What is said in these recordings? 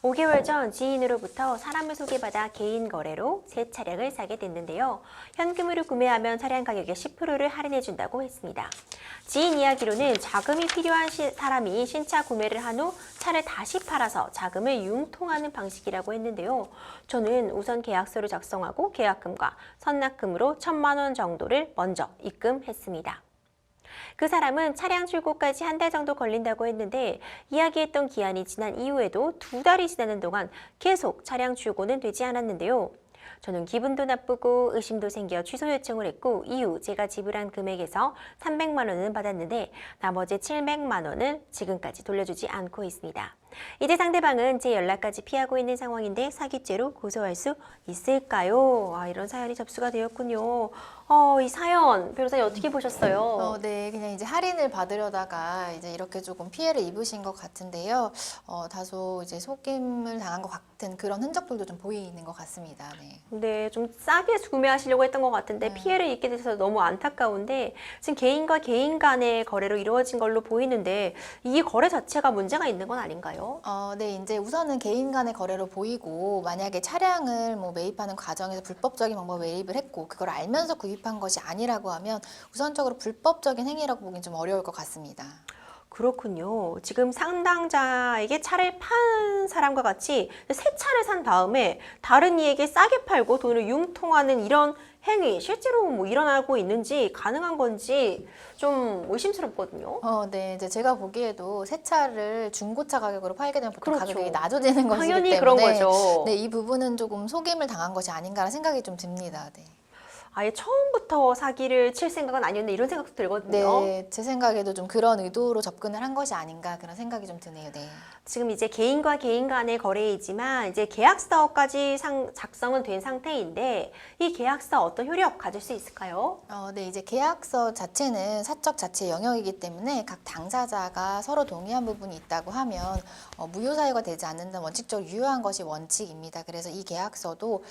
5개월 전 지인으로부터 사람을 소개받아 개인 거래로 새 차량을 사게 됐는데요. 현금으로 구매하면 차량 가격의 10%를 할인해준다고 했습니다. 지인 이야기로는 자금이 필요한 사람이 신차 구매를 한 후 차를 다시 팔아서 자금을 융통하는 방식이라고 했는데요. 저는 우선 계약서를 작성하고 계약금과 선납금으로 1,000만 원 정도를 먼저 입금했습니다. 그 사람은 차량 출고까지 한 달 정도 걸린다고 했는데 이야기했던 기한이 지난 이후에도 2달이 지나는 동안 계속 차량 출고는 되지 않았는데요. 저는 기분도 나쁘고 의심도 생겨 취소 요청을 했고 이후 제가 지불한 금액에서 300만 원은 받았는데 나머지 700만 원은 지금까지 돌려주지 않고 있습니다. 이제 상대방은 제 연락까지 피하고 있는 상황인데 사기죄로 고소할 수 있을까요? 이런 사연이 접수가 되었군요. 이 사연 변호사님 어떻게 보셨어요? 네, 그냥 이제 할인을 받으려다가 이제 이렇게 조금 피해를 입으신 것 같은데요. 다소 이제 속임을 당한 것 같은 그런 흔적들도 좀 보이는 것 같습니다. 네. 네, 좀 싸게 구매하시려고 했던 것 같은데 피해를 입게 돼서 너무 안타까운데 지금 개인과 개인 간의 거래로 이루어진 걸로 보이는데 이 거래 자체가 문제가 있는 건 아닌가요? 네, 이제 우선은 개인 간의 거래로 보이고 만약에 차량을 뭐 매입하는 과정에서 불법적인 방법을 매입을 했고 그걸 알면서 구입한 것이 아니라고 하면 우선적으로 불법적인 행위라고 보긴 좀 어려울 것 같습니다. 그렇군요. 지금 상담자에게 차를 판 사람과 같이 새 차를 산 다음에 다른 이에게 싸게 팔고 돈을 융통하는 이런 행위 실제로 뭐 일어나고 있는지 가능한 건지 좀 의심스럽거든요. 네, 이제 제가 보기에도 새 차를 중고차 가격으로 팔게 되면 보통 그렇죠. 가격이 낮아지는 것이기 당연히 때문에 그런 거죠. 네, 이 부분은 조금 속임을 당한 것이 아닌가라는 생각이 좀 듭니다. 네. 아예 처음부터 사기를 칠 생각은 아니었는데 이런 생각도 들거든요. 네, 제 생각에도 좀 그런 의도로 접근을 한 것이 아닌가 그런 생각이 좀 드네요. 네. 지금 이제 개인과 개인 간의 거래이지만 이제 계약서까지 작성은 된 상태인데 이 계약서 어떤 효력 가질 수 있을까요? 네, 이제 계약서 자체는 사적 자체 영역이기 때문에 각 당사자가 서로 동의한 부분이 있다고 하면 무효 사유가 되지 않는다는 원칙적으로 유효한 것이 원칙입니다. 그래서 이 계약서도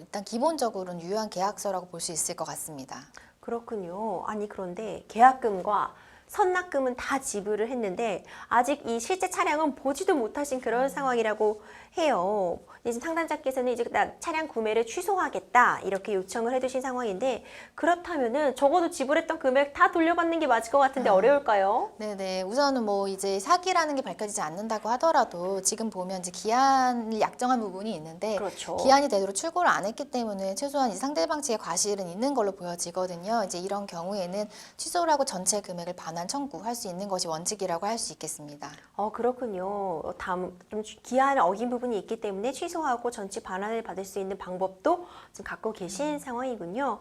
일단 기본적으로는 유효한 계약서라고 볼 수 있을 것 같습니다. 그렇군요. 아니 그런데 계약금과 선납금은 다 지불을 했는데 아직 이 실제 차량은 보지도 못하신 그런 상황이라고 해요. 이제 상담자께서는 이제 차량 구매를 취소하겠다 이렇게 요청을 해두신 상황인데 그렇다면은 적어도 지불했던 금액 다 돌려받는 게 맞을 것 같은데 어려울까요? 네네. 우선은 뭐 이제 사기라는 게 밝혀지지 않는다고 하더라도 지금 보면 이제 기한을 약정한 부분이 있는데 그렇죠. 기한이 되도록 출고를 안 했기 때문에 최소한 이 상대방 측의 과실은 있는 걸로 보여지거든요. 이제 이런 경우에는 취소를 하고 전체 금액을 반환 청구할 수 있는 것이 원칙이라고 할 수 있겠습니다. 그렇군요. 다음 좀 기한을 어긴 부분이 있기 때문에 취소하고 전치 반환을 받을 수 있는 방법도 지금 갖고 계신 상황이군요.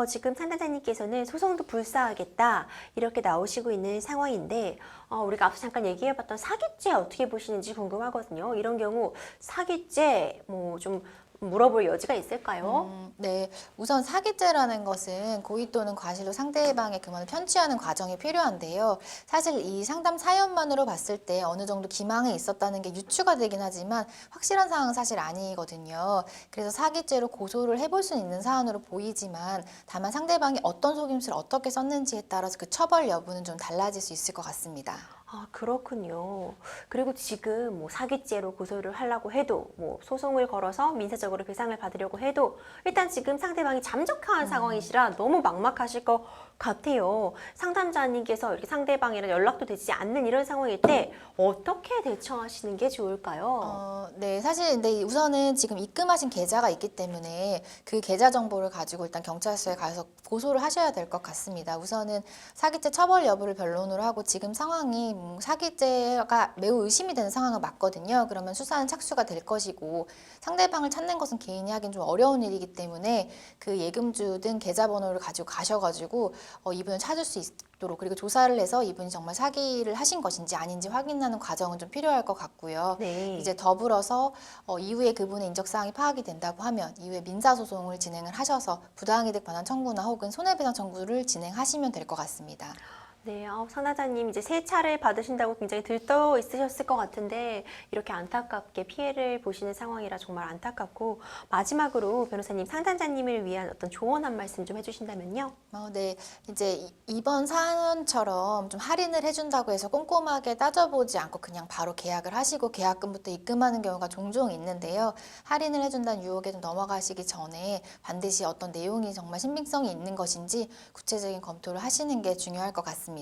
지금 상담자님께서는 소송도 불사하겠다 이렇게 나오시고 있는 상황인데 우리가 앞서 잠깐 얘기해봤던 사기죄 어떻게 보시는지 궁금하거든요. 이런 경우 사기죄 뭐 좀 물어볼 여지가 있을까요? 네, 우선 사기죄라는 것은 고의 또는 과실로 상대방의 금원을 편취하는 과정이 필요한데요. 사실 이 상담 사연만으로 봤을 때 어느 정도 기망이 있었다는 게 유추가 되긴 하지만 확실한 사항은 사실 아니거든요. 그래서 사기죄로 고소를 해볼 수 있는 사안으로 보이지만 다만 상대방이 어떤 속임수를 어떻게 썼는지에 따라서 그 처벌 여부는 좀 달라질 수 있을 것 같습니다. 그렇군요. 그리고 지금 뭐 사기죄로 고소를 하려고 해도 뭐 소송을 걸어서 민사적으로 배상을 받으려고 해도 일단 지금 상대방이 잠적한 상황이시라 너무 막막하실 것 같아요. 상담자님께서 이렇게 상대방이랑 연락도 되지 않는 이런 상황일 때 어떻게 대처하시는 게 좋을까요? 네, 사실 근데 우선은 지금 입금하신 계좌가 있기 때문에 그 계좌 정보를 가지고 일단 경찰서에 가서 고소를 하셔야 될 것 같습니다. 우선은 사기죄 처벌 여부를 변론으로 하고 지금 상황이 사기죄가 매우 의심이 되는 상황은 맞거든요. 그러면 수사는 착수가 될 것이고 상대방을 찾는 것은 개인이 하긴 좀 어려운 일이기 때문에 그 예금주 등 계좌번호를 가지고 가셔가지고 이분을 찾을 수 있도록 그리고 조사를 해서 이분이 정말 사기를 하신 것인지 아닌지 확인하는 과정은 좀 필요할 것 같고요. 네. 이제 더불어서 이후에 그분의 인적사항이 파악이 된다고 하면 이후에 민사소송을 진행을 하셔서 부당이득 반환 청구나 혹은 손해배상 청구를 진행하시면 될 것 같습니다. 네, 상담자님 이제 새 차를 받으신다고 굉장히 들떠 있으셨을 것 같은데 이렇게 안타깝게 피해를 보시는 상황이라 정말 안타깝고 마지막으로 변호사님 상담자님을 위한 어떤 조언 한 말씀 좀 해주신다면요. 네. 이제 이번 사연처럼 좀 할인을 해준다고 해서 꼼꼼하게 따져보지 않고 그냥 바로 계약을 하시고 계약금부터 입금하는 경우가 종종 있는데요. 할인을 해준다는 유혹에 좀 넘어가시기 전에 반드시 어떤 내용이 정말 신빙성이 있는 것인지 구체적인 검토를 하시는 게 중요할 것 같습니다.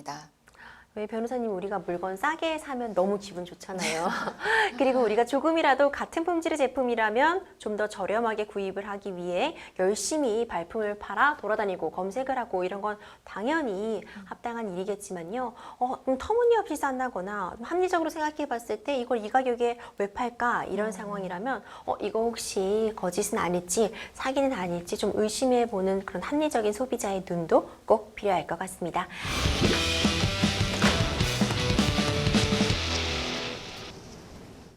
왜 변호사님 우리가 물건 싸게 사면 너무 기분 좋잖아요. 그리고 우리가 조금이라도 같은 품질의 제품이라면 좀 더 저렴하게 구입을 하기 위해 열심히 발품을 팔아 돌아다니고 검색을 하고 이런 건 당연히 합당한 일이겠지만요. 터무니없이 싼다거나 합리적으로 생각해 봤을 때 이걸 이 가격에 왜 팔까? 이런 상황이라면 이거 혹시 거짓은 아닐지 사기는 아닐지 좀 의심해 보는 그런 합리적인 소비자의 눈도 꼭 필요할 것 같습니다.